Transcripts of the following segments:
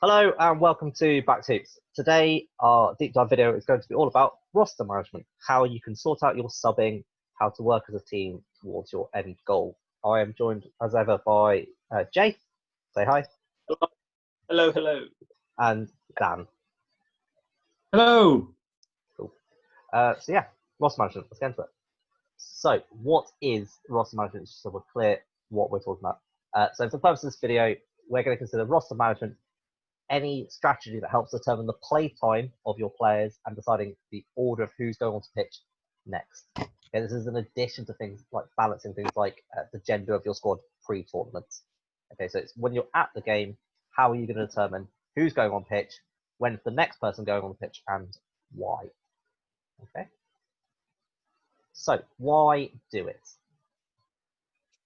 Hello and welcome to Back2Hoops. Today, our deep dive video is going to be all about roster management, how you can sort out your subbing, how to work as a team towards your end goal. I am joined as ever by Jay. Say hi. Hello, hello. And Dan. Hello. Cool. So roster management, let's get into it. So what is roster management, just so we're clear what we're talking about. So for the purpose of this video, we're going to consider roster management any strategy that helps determine the play time of your players and deciding the order of who's going onto pitch next. Okay, this is in addition to things like balancing things like the gender of your squad pre-tournament. Okay, so it's when you're at the game, how are you going to determine who's going on pitch, when's the next person going on the pitch, and why? Okay. So why do it?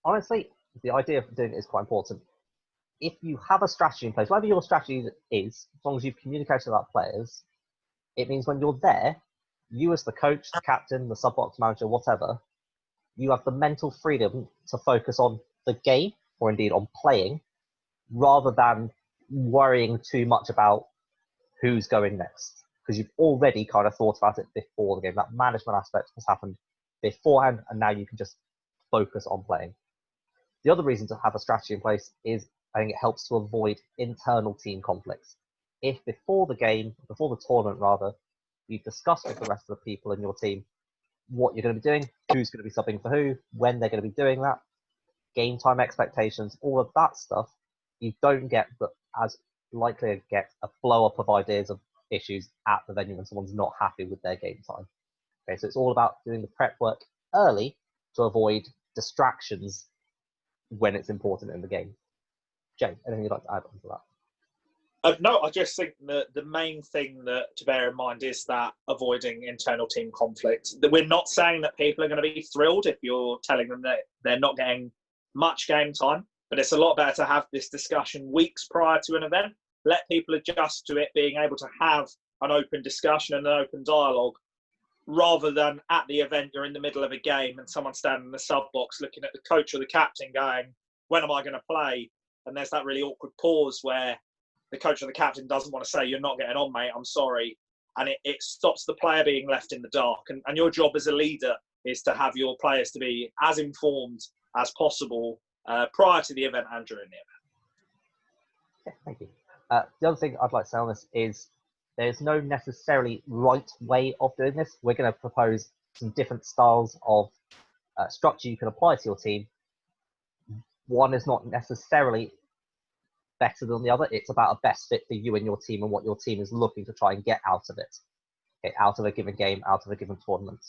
Honestly, the idea of doing it is quite important. If you have a strategy in place, whatever your strategy is, as long as you've communicated with that players, it means when you're there, you as the coach, the captain, the sub-box manager, whatever, you have the mental freedom to focus on the game, or indeed on playing, rather than worrying too much about who's going next. Because you've already kind of thought about it before the game. That management aspect has happened beforehand, and now you can just focus on playing. The other reason to have a strategy in place is I think it helps to avoid internal team conflicts. If before the game, before the tournament rather, you've discussed with the rest of the people in your team what you're going to be doing, who's going to be subbing for who, when they're going to be doing that, game time expectations, all of that stuff, you don't get as likely to get a blow up of ideas of issues at the venue when someone's not happy with their game time. Okay, so it's all about doing the prep work early to avoid distractions when it's important in the game. Jay, anything you'd like to add on to that? No, I just think that the main thing to bear in mind is that avoiding internal team conflict. We're not saying that people are going to be thrilled if you're telling them that they're not getting much game time, but it's a lot better to have this discussion weeks prior to an event. Let people adjust to it, being able to have an open discussion and an open dialogue, rather than at the event you're in the middle of a game and someone standing in the sub box looking at the coach or the captain going, when am I going to play? And there's that really awkward pause where the coach or the captain doesn't want to say, you're not getting on, mate, I'm sorry. And it stops the player being left in the dark. And your job as a leader is to have your players to be as informed as possible prior to the event and during the event. Yeah, thank you. The other thing I'd like to say on this is there's no necessarily right way of doing this. We're going to propose some different styles of structure you can apply to your team. One is not necessarily better than the other. It's about a best fit for you and your team and what your team is looking to try and get out of it. Okay, out of a given game, out of a given tournament,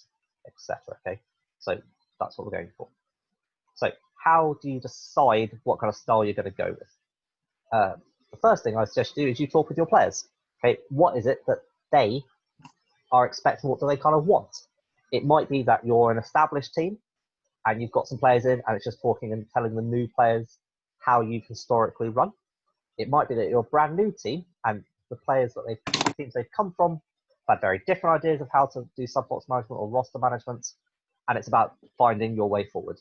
etc. Okay, so that's what we're going for. So how do you decide what kind of style you're going to go with? The first thing I suggest you do is you talk with your players. Okay, what is it that they are expecting? What do they kind of want? It might be that you're an established team and you've got some players in and it's just talking and telling the new players how you've historically run. It might be that you're a brand new team and the players that the teams they've come from have very different ideas of how to do sub-box management or roster management, and it's about finding your way forward.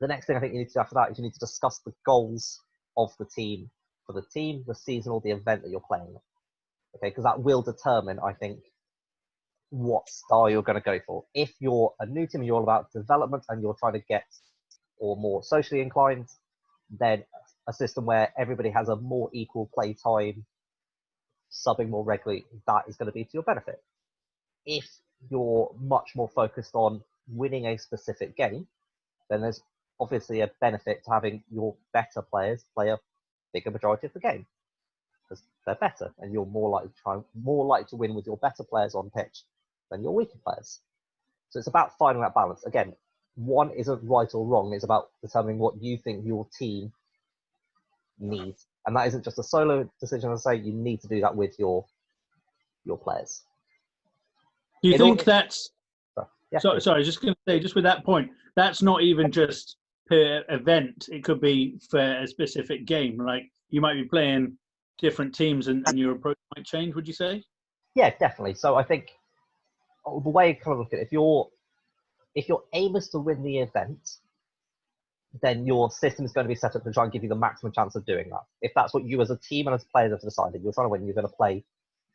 The next thing I think you need to do after that is you need to discuss the goals of the team for the team, the season, or the event that you're playing. Okay, because that will determine, I think, what style you're going to go for. If you're a new team and you're all about development and you're trying to get or more socially inclined, then a system where everybody has a more equal play time, subbing more regularly, that is going to be to your benefit. If you're much more focused on winning a specific game, then there's obviously a benefit to having your better players play a bigger majority of the game because they're better and you're more likely to win with your better players on pitch than your weaker players. So it's about finding that balance. Again, one isn't right or wrong. It's about determining what you think your team needs. And that isn't just a solo decision. I say you need to do that with your players. Do you think that's... Yeah, sorry, just going to say, just with that point, that's not even just per event. It could be for a specific game. Like you might be playing different teams and your approach might change, would you say? Yeah, definitely. So I think the way I kind of look at it, if your aim is to win the event, then your system is going to be set up to try and give you the maximum chance of doing that. If that's what you as a team and as players have decided, you're trying to win, you're going to play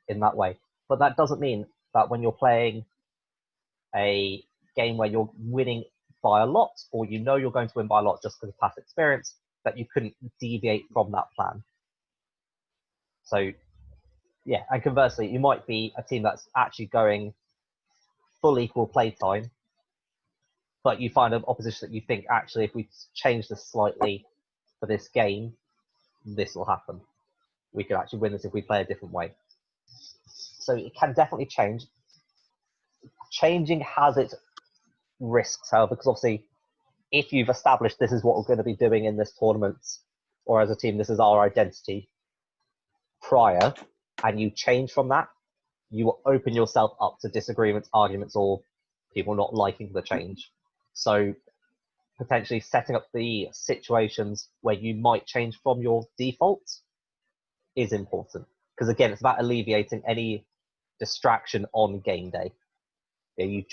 in that way. But that doesn't mean that when you're playing a game where you're winning by a lot, or you know you're going to win by a lot just because of past experience, that you couldn't deviate from that plan. So, yeah, and conversely, you might be a team that's actually going full equal play time, but you find an opposition that you think, actually, if we change this slightly for this game, this will happen. We could actually win this if we play a different way. So it can definitely change. Changing has its risks, however, because obviously, if you've established this is what we're going to be doing in this tournament, or as a team, this is our identity prior, and you change from that, you will open yourself up to disagreements, arguments, or people not liking the change. So potentially setting up the situations where you might change from your default is important. Because again, it's about alleviating any distraction on game day.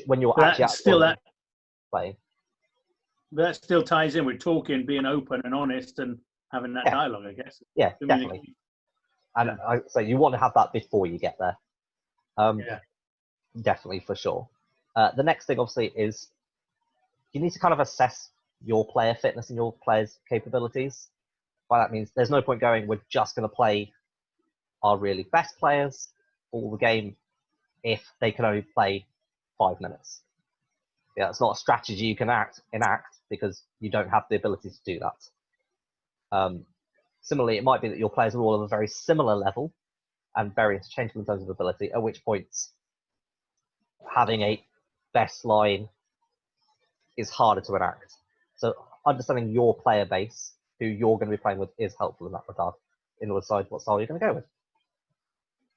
When you're actually playing. That still ties in with talking, being open and honest, and having that dialogue, I guess. Yeah, definitely. And so you want to have that before you get there. Definitely, for sure. The next thing, obviously, is you need to kind of assess your player fitness and your players' capabilities. By that means, there's no point going, we're just going to play our really best players all the game if they can only play 5 minutes. Yeah, it's not a strategy you can enact because you don't have the ability to do that. Similarly, it might be that your players are all of a very similar level and very interchangeable in terms of ability, at which point having a best line is harder to enact. So understanding your player base, who you're going to be playing with, is helpful in that regard in order to decide what style you're going to go with.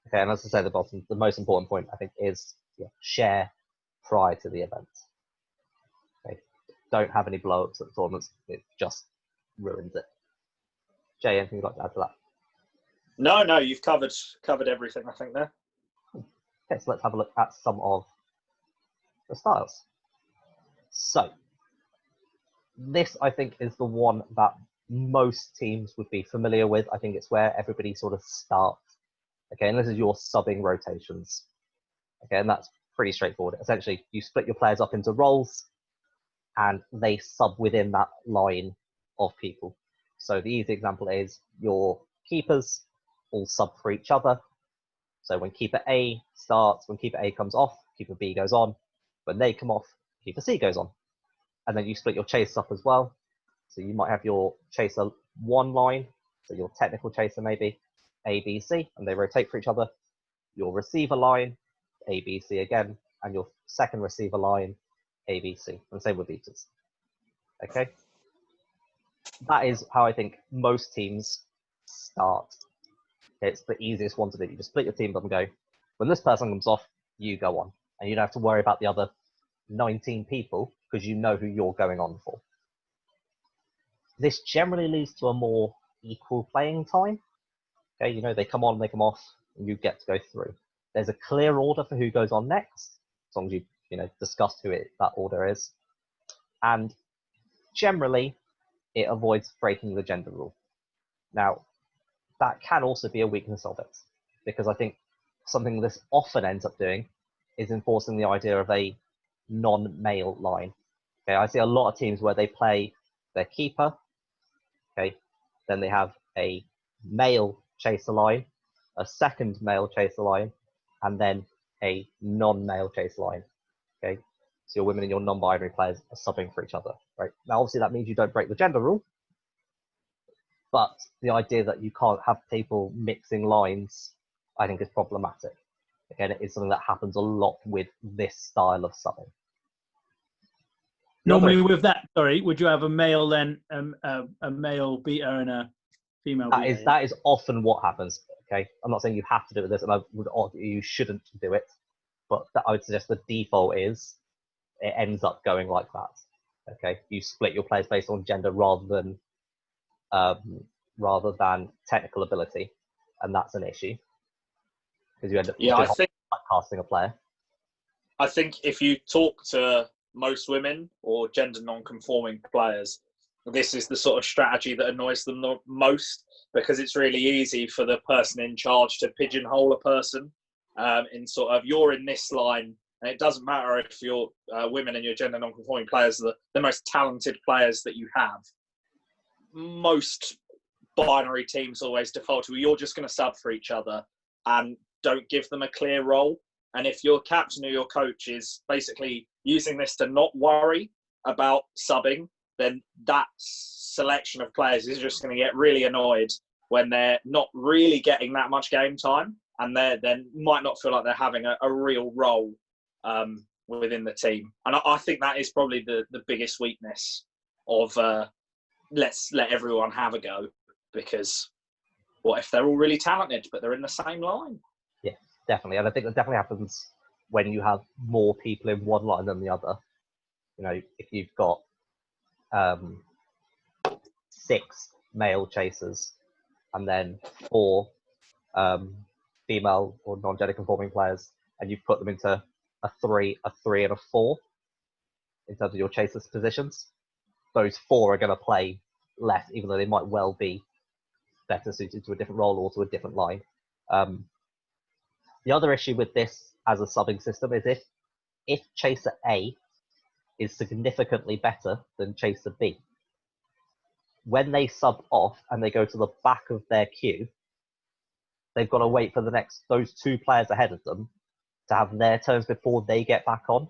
Okay, and as I say, the most important point, I think, is share prior to the event. Okay, don't have any blow-ups at the tournaments. It just ruins it. Jay, anything you'd like to add to that? No, you've covered everything, I think, there. Okay, so let's have a look at some of the styles. So, this, I think, is the one that most teams would be familiar with. I think it's where everybody sort of starts. Okay, and this is your subbing rotations. Okay, and that's pretty straightforward. Essentially, you split your players up into roles, and they sub within that line of people. So the easy example is your keepers all sub for each other. So when keeper A starts, when keeper A comes off, keeper B goes on. When they come off, keeper C goes on. And then you split your chase up as well. So you might have your chaser 1 line, so your technical chaser maybe, A, B, C, and they rotate for each other. Your receiver line, A, B, C again, and your second receiver line, A, B, C. And same with beaters. Okay? That is how I think most teams start. It's the easiest one to do. You just split your team up and go, when this person comes off, you go on. And you don't have to worry about the other 19 people because you know who you're going on for. This generally leads to a more equal playing time. Okay, you know, they come on, they come off, and you get to go through. There's a clear order for who goes on next, as long as you discussed who that order is. And generally, it avoids breaking the gender rule. Now, that can also be a weakness of it, because I think something this often ends up doing is enforcing the idea of a non-male line. Okay, I see a lot of teams where they play their keeper, okay, then they have a male chaser line, a second male chaser line, and then a non-male chaser line. Okay, so your women and your non-binary players are subbing for each other, right? Now, obviously, that means you don't break the gender rule, but the idea that you can't have people mixing lines, I think, is problematic. Again, it is something that happens a lot with this style of subbing. Normally with that, would you have a male then, a male beater and a female beater? That is often what happens, okay? I'm not saying you have to do this, and I would argue you shouldn't do it, but I would suggest the default is it ends up going like that, okay? You split your players based on gender rather than technical ability, and that's an issue because you end up casting a player. I think if you talk to most women or gender non-conforming players, this is the sort of strategy that annoys them the most, because it's really easy for the person in charge to pigeonhole a person in sort of, you're in this line, and it doesn't matter if you're women and your gender non-conforming players are the most talented players that you have. Most binary teams always default to, you're just going to sub for each other and don't give them a clear role. And if your captain or your coach is basically using this to not worry about subbing, then that selection of players is just going to get really annoyed when they're not really getting that much game time, and they might not feel like they're having a real role within the team. And I think that is probably the biggest weakness of let's let everyone have a go, because what if they're all really talented but they're in the same line? Yeah, definitely. And I think that definitely happens when you have more people in one line than the other. You know, if you've got 6 male chasers and then 4 female or non-gender conforming players, and you put them into a 3, and a 4 in terms of your chasers positions, those 4 are going to play less, even though they might well be better suited to a different role or to a different line. The other issue with this as a subbing system is if chaser A is significantly better than chaser B, when they sub off and they go to the back of their queue, they've got to wait for those 2 players ahead of them to have their turns before they get back on,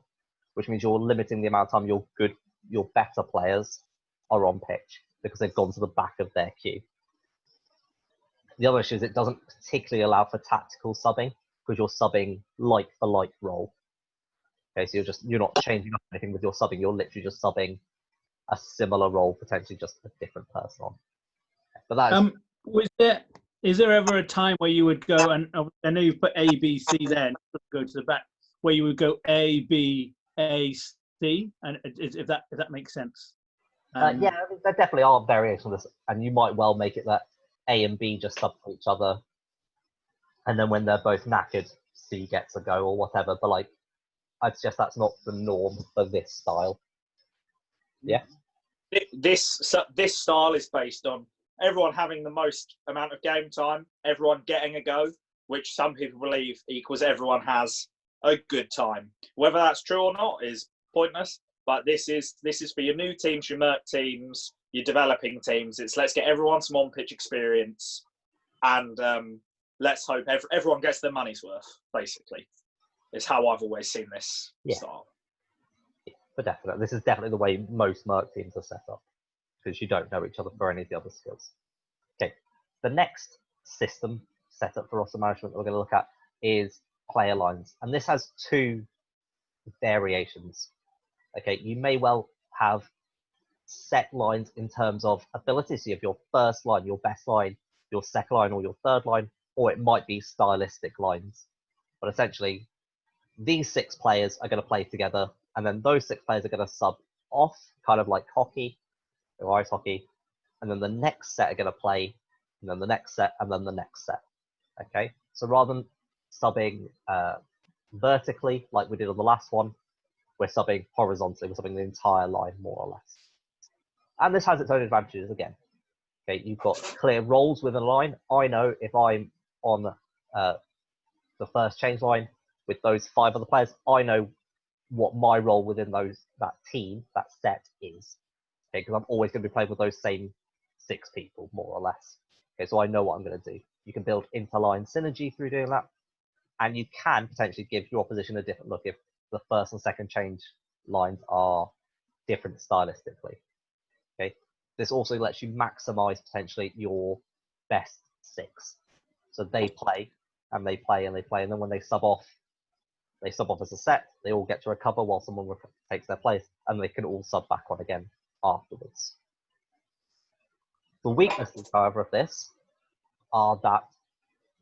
which means you're limiting the amount of time your better players are on pitch because they've gone to the back of their queue. The other issue is it doesn't particularly allow for tactical subbing, because you're subbing like for like role. Okay, so you're not changing up anything with your subbing. You're literally just subbing a similar role, potentially just a different person on. But that is there ever a time where you would go, and I know you've put A, B, C there, and go to the back, where you would go A, B, A, C, and if that makes sense? Yeah, I mean, there definitely are variations of this, and you might well make it that A and B just sub for each other, and then when they're both knackered, C gets a go or whatever. But like, I'd suggest that's not the norm for this style. Yeah. This style is based on everyone having the most amount of game time, everyone getting a go, which some people believe equals everyone has a good time. Whether that's true or not is pointless. But this is for your new teams, your merc teams, your developing teams. It's let's get everyone some on-pitch experience, and let's hope everyone gets their money's worth, basically, is how I've always seen this style. Yeah, but definitely, this is definitely the way most merc teams are set up, because you don't know each other for any of the other skills. Okay, the next system set up for roster management that we're going to look at is player lines, and this has 2 variations. Okay, you may well have set lines in terms of ability, so you have your first line, your best line, your second line, or your third line, or it might be stylistic lines. But essentially, these 6 players are going to play together, and then those 6 players are going to sub off, kind of like hockey or ice hockey, and then the next set are going to play, and then the next set, and then the next set. Okay, so rather than subbing vertically like we did on the last one, we're subbing horizontally. We're subbing the entire line, more or less. And this has its own advantages again. Okay, you've got clear roles within a line. I know if I'm on the first change line with those 5 other players, I know what my role within that team, that set is. Okay, because I'm always going to be playing with those same 6 people, more or less. Okay, so I know what I'm going to do. You can build interline synergy through doing that, and you can potentially give your opposition a different look if the first and second change lines are different stylistically. Okay, this also lets you maximize potentially your best 6. So they play, and they play, and they play, and then when they sub off as a set. They all get to recover while someone takes their place, and they can all sub back on again afterwards. The weaknesses, however, of this are that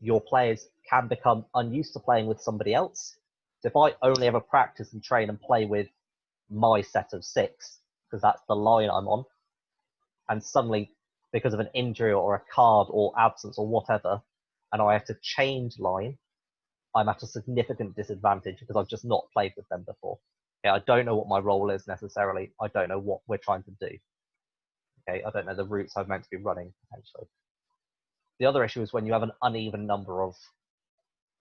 your players can become unused to playing with somebody else. So if I only ever practice and train and play with my set of 6, because that's the line I'm on, and suddenly, because of an injury or a card or absence or whatever, and I have to change line, I'm at a significant disadvantage because I've just not played with them before. Okay, I don't know what my role is necessarily. I don't know what we're trying to do. Okay, I don't know the routes I'm meant to be running, potentially. The other issue is when you have an uneven number of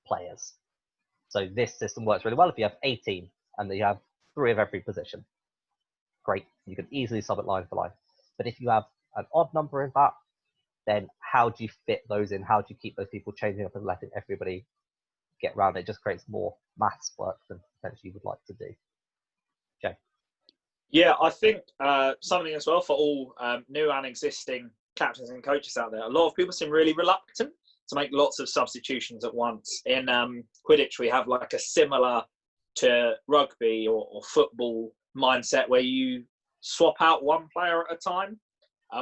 players. So this system works really well if you have 18 and you have 3 of every position. Great, you can easily sub it line for line. But if you have an odd number of that, then how do you fit those in? How do you keep those people changing up and letting everybody get around? It just creates more maths work than potentially you would like to do. Jay? Yeah, I think something as well for all new and existing captains and coaches out there. A lot of people seem really reluctant to make lots of substitutions at once. In Quidditch, we have like a similar to rugby or football mindset where you swap out one player at a time.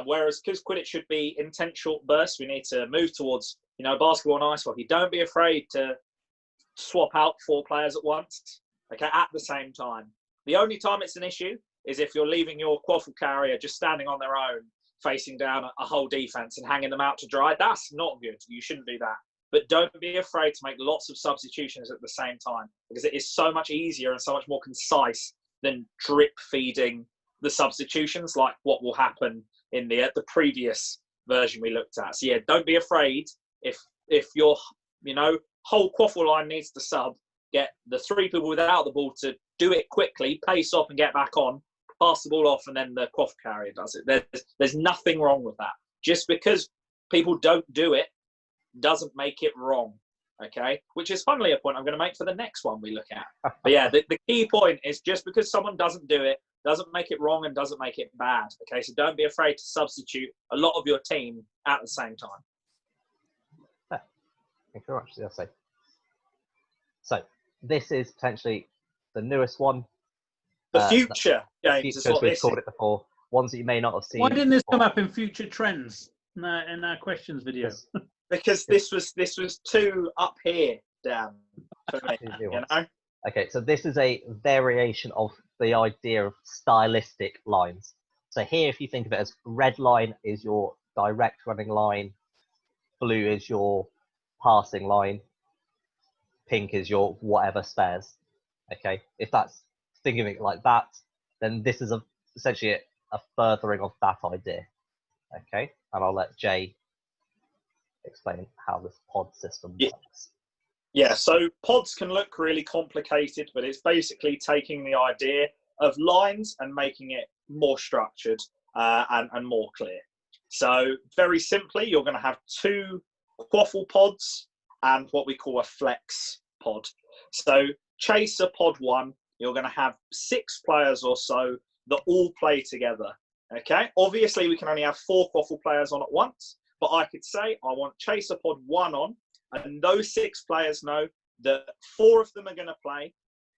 Whereas because Quidditch should be intense short bursts, we need to move towards, basketball and ice hockey. Don't be afraid to swap out 4 players at once, okay, at the same time. The only time it's an issue is if you're leaving your quaffle carrier just standing on their own, facing down a whole defense and hanging them out to dry. That's not good. You shouldn't do that. But don't be afraid to make lots of substitutions at the same time, because it is so much easier and so much more concise than drip feeding the substitutions, like what will happen in the previous version we looked at. So yeah, don't be afraid if your whole quaffle line needs to sub, get the 3 people without the ball to do it quickly, pace off and get back on, pass the ball off, and then the quaffle carrier does it. There's nothing wrong with that. Just because people don't do it doesn't make it wrong, okay? Which is funnily a point I'm going to make for the next one we look at. But yeah, the key point is just because someone doesn't do it doesn't make it wrong and doesn't make it bad, okay? So don't be afraid to substitute a lot of your team at the same time. Yeah. Thank you very much, CLC. So this is potentially the newest one. The future games is what we've this called is. it before. Ones that you may not have seen. Why didn't this come up in future trends in our questions video? Because this was too up here, Dan, for me, Okay, so this is a variation of the idea of stylistic lines. So here, if you think of it as red line is your direct running line, blue is your passing line, pink is your whatever spares. Okay, if that's thinking of it like that, then this is essentially a furthering of that idea. Okay, and I'll let Jay explain how this pod system works. Yeah, so pods can look really complicated, but it's basically taking the idea of lines and making it more structured and more clear. So very simply, you're going to have 2 quaffle pods and what we call a flex pod. So chaser pod 1, you're going to have 6 players or so that all play together. Okay, obviously we can only have 4 quaffle players on at once, but I could say I want chaser pod 1 on, and those 6 players know that 4 of them are going to play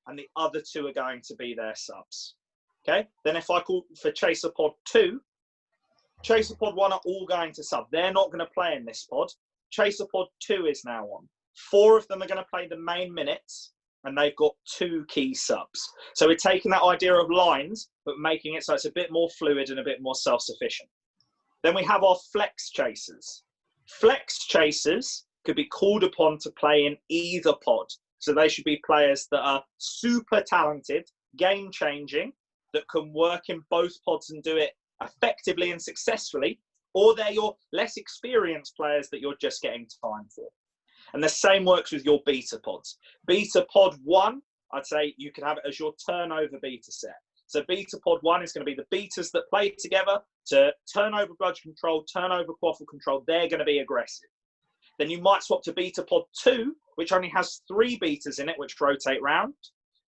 and the other 2 are going to be their subs. Okay, then if I call for chaser pod 2, chaser pod 1 are all going to sub. They're not going to play in this pod. Chaser pod 2 is now on. 4 of them are going to play the main minutes, and they've got 2 key subs. So we're taking that idea of lines, but making it so it's a bit more fluid and a bit more self-sufficient. Then we have our flex chasers. Flex chasers could be called upon to play in either pod. So they should be players that are super talented, game-changing, that can work in both pods and do it effectively and successfully, or they're your less experienced players that you're just getting time for. And the same works with your beta pods. Beta pod 1, I'd say you can have it as your turnover beta set. So beta pod 1 is going to be the betas that play together to turnover bludge control, turnover quaffle control. They're going to be aggressive. Then you might swap to beta pod 2, which only has 3 betas in it, which rotate round,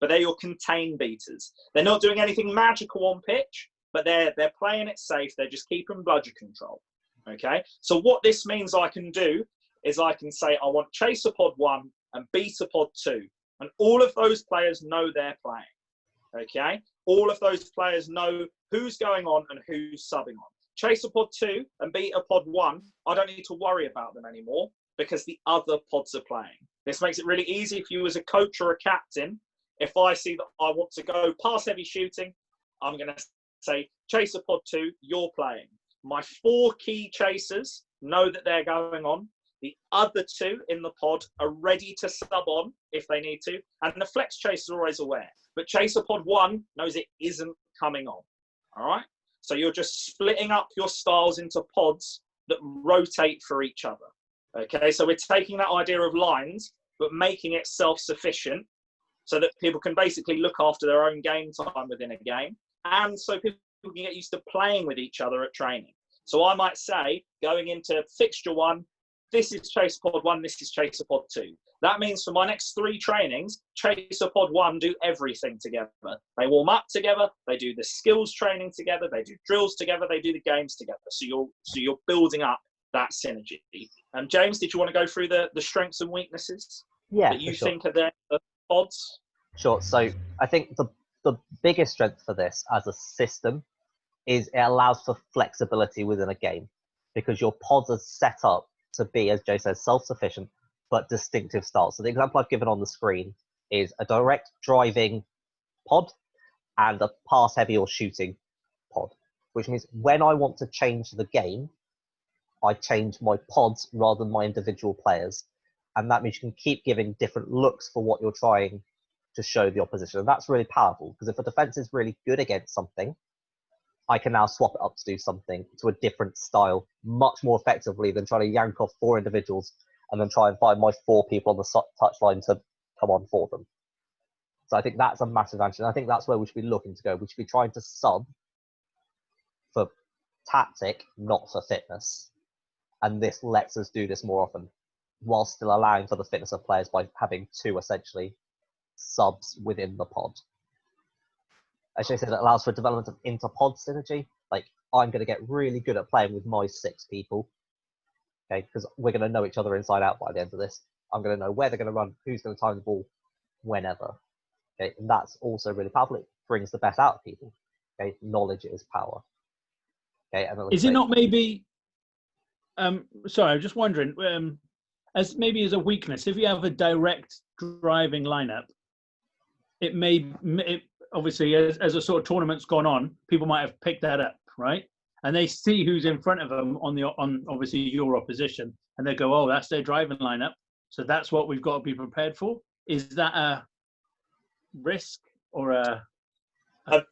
but they're your contain betas. They're not doing anything magical on pitch, but they're playing it safe. They're just keeping bludger control. Okay. So what this means I can do is I can say I want chaser pod 1 and beta pod 2, and all of those players know they're playing. Okay. All of those players know who's going on and who's subbing on. Chaser pod 2 and beta pod 1, I don't need to worry about them anymore because the other pods are playing. This makes it really easy for you as a coach or a captain. If I see that I want to go pass heavy shooting, I'm going to say, chaser pod 2, you're playing. My 4 key chasers know that they're going on. The other 2 in the pod are ready to sub on if they need to. And the flex chasers are always aware. But chaser pod 1 knows it isn't coming on. All right? So you're just splitting up your styles into pods that rotate for each other. Okay, so we're taking that idea of lines, but making it self-sufficient so that people can basically look after their own game time within a game. And so people can get used to playing with each other at training. So I might say, going into fixture 1, this is Chaser Pod 1, this is Chaser Pod 2. That means for my next 3 trainings, Chaser Pod 1 do everything together. They warm up together, they do the skills training together, they do drills together, they do the games together. So you're building up that synergy. James, did you want to go through the strengths and weaknesses that you think are there for pods? Sure. So I think the biggest strength for this as a system is it allows for flexibility within a game, because your pods are set up to be, as Joe says, self-sufficient but distinctive styles. So the example I've given on the screen is a direct driving pod and a pass heavy or shooting pod, which means when I want to change the game, I change my pods rather than my individual players. And that means you can keep giving different looks for what you're trying to show the opposition. And that's really powerful, because if a defense is really good against something, I can now swap it up to do something to a different style much more effectively than trying to yank off 4 individuals and then try and find my 4 people on the touchline to come on for them. So I think that's a massive advantage. And I think that's where we should be looking to go. We should be trying to sub for tactic, not for fitness. And this lets us do this more often, while still allowing for the fitness of players by having 2 essentially subs within the pod. As I said, it allows for development of inter-pod synergy. Like, I'm going to get really good at playing with my 6 people, okay, because we're going to know each other inside out by the end of this. I'm going to know where they're going to run, who's going to time the ball, whenever. Okay, and that's also really powerful. It brings the best out of people. Okay, knowledge is power. Okay, and is it not maybe? Sorry, I'm just wondering. As maybe as a weakness, if you have a direct driving lineup, it may obviously as a sort of tournament's gone on, people might have picked that up, right? And they see who's in front of them on obviously your opposition, and they go, "Oh, that's their driving lineup, so that's what we've got to be prepared for." Is that a risk or a?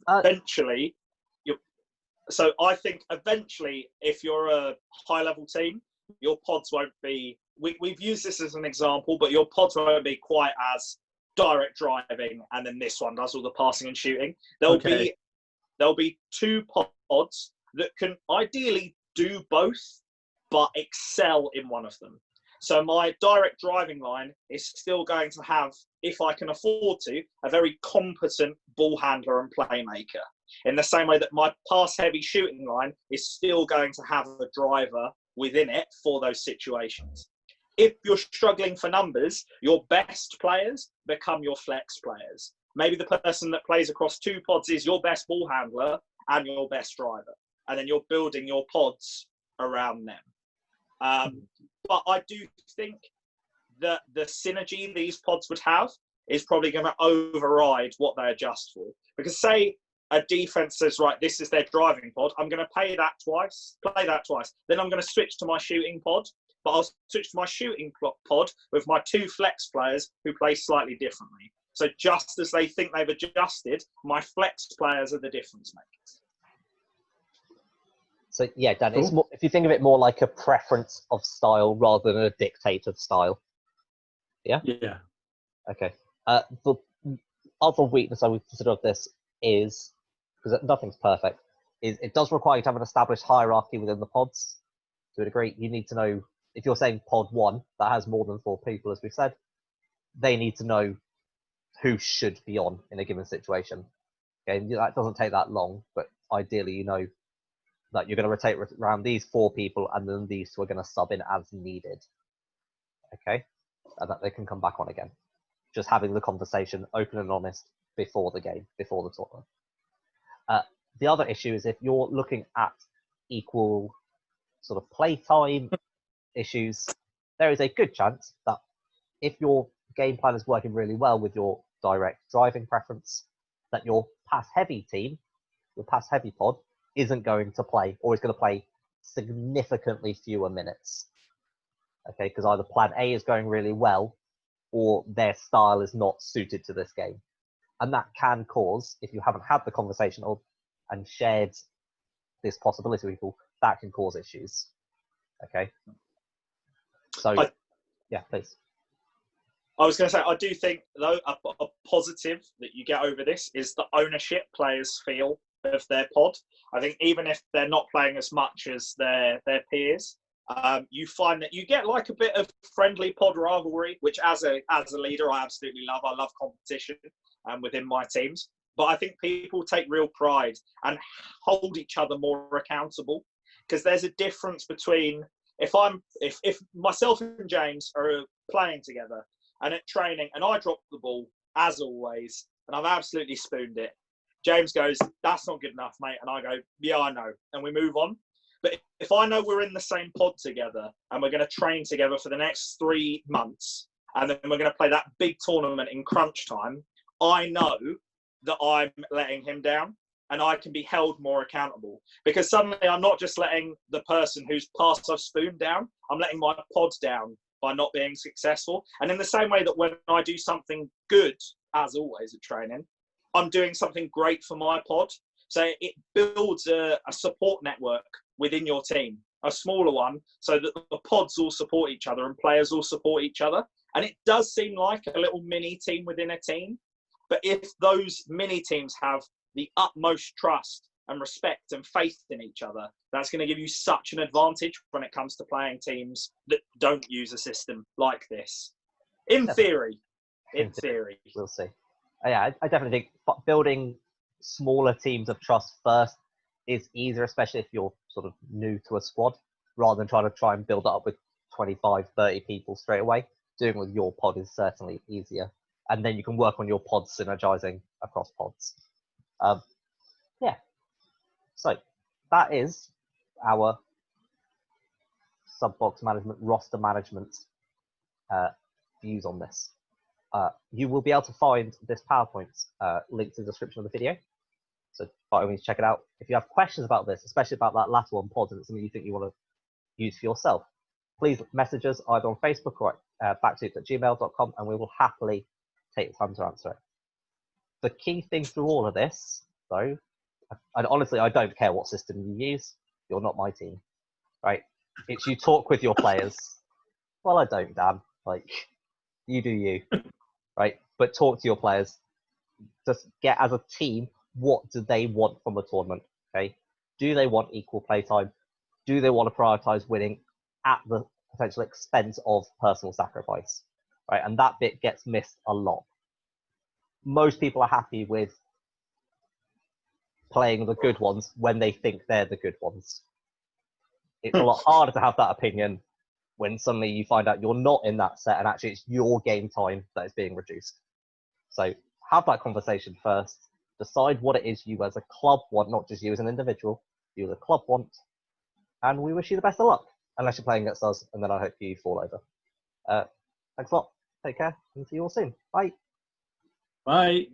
Eventually, so I think eventually, if you're a high-level team, your pods won't be. We've used this as an example, but your pods won't be quite as direct driving, and then this one does all the passing and shooting. There'll be 2 pods that can ideally do both, but excel in one of them. So my direct driving line is still going to have, if I can afford to, a very competent ball handler and playmaker. In the same way that my pass-heavy shooting line is still going to have a driver within it for those situations. If you're struggling for numbers, your best players become your flex players. Maybe the person that plays across 2 pods is your best ball handler and your best driver. And then you're building your pods around them. But I do think that the synergy these pods would have is probably going to override what they adjust for. Because say a defense says, right, this is their driving pod, I'm going to play that twice. Then I'm going to switch to my shooting pod. But I'll switch to my shooting pod with my 2 flex players who play slightly differently. So just as they think they've adjusted, my flex players are the difference makers. So yeah, Dan, it's more, if you think of it more like a preference of style rather than a dictate of style. Yeah? Yeah. Okay. The other weakness I would consider of this is, because nothing's perfect, is it does require you to have an established hierarchy within the pods. To a degree, you need to know, if you're saying pod 1 that has more than 4 people, as we've said, they need to know who should be on in a given situation. Okay, that doesn't take that long, but ideally you know that you're going to rotate around these 4 people, and then these 2 are going to sub in as needed. Okay, and that they can come back on again. Just having the conversation open and honest before the game, before the tournament. The other issue is if you're looking at equal sort of playtime issues, there is a good chance that if your game plan is working really well with your direct driving preference, that your pass-heavy team, your pass-heavy pod, isn't going to play, or is going to play significantly fewer minutes. Okay, because either plan A is going really well, or their style is not suited to this game. And that can cause, if you haven't had the conversation and shared this possibility with people, that can cause issues. Okay. So, yeah, please. I was going to say, I do think, though, a positive that you get over this is the ownership players feel of their pod. I think even if they're not playing as much as their peers, you find that you get like a bit of friendly pod rivalry, which as a leader, I absolutely love. I love competition within my teams. But I think people take real pride and hold each other more accountable, because there's a difference between if myself and James are playing together and at training and I drop the ball as always and I've absolutely spooned it. James goes, "That's not good enough, mate." And I go, "Yeah, I know." And we move on. But if I know we're in the same pod together and we're going to train together for the next 3 months and then we're going to play that big tournament in crunch time, I know that I'm letting him down and I can be held more accountable, because suddenly I'm not just letting the person whose pass I've spooned down, I'm letting my pod down by not being successful. And in the same way that when I do something good, as always at training, I'm doing something great for my pod. So it builds a support network within your team, a smaller one, so that the pods all support each other and players all support each other. And it does seem like a little mini team within a team. But if those mini teams have the utmost trust and respect and faith in each other, that's going to give you such an advantage when it comes to playing teams that don't use a system like this. In theory. We'll see. Yeah, I definitely think building smaller teams of trust first is easier, especially if you're sort of new to a squad, rather than try and build it up with 25, 30 people straight away. Doing it with your pod is certainly easier. And then you can work on your pods synergizing across pods. Yeah. So that is our sub-box management, roster management views on this. You will be able to find this PowerPoint linked in the description of the video. So by all means, check it out. If you have questions about this, especially about that latter one, pods, and it's something you think you want to use for yourself, please message us either on Facebook or at back2hoops@gmail.com, and we will happily take the time to answer it. The key thing through all of this, though, and honestly, I don't care what system you use. You're not my team, right? It's you talk with your players. Well, I don't, Dan. Like, you do you, right? But talk to your players. Just get as a team, what do they want from the tournament, okay? Do they want equal play time? Do they want to prioritize winning at the potential expense of personal sacrifice, right? And that bit gets missed a lot. Most people are happy with playing the good ones when they think they're the good ones. It's a lot harder to have that opinion when suddenly you find out you're not in that set and actually it's your game time that is being reduced. So have that conversation first. Decide what it is you as a club want, not just you as an individual, you as a club want. And we wish you the best of luck, unless you're playing against us, and then I hope you fall over. Thanks a lot. Take care, and see you all soon. Bye. Bye.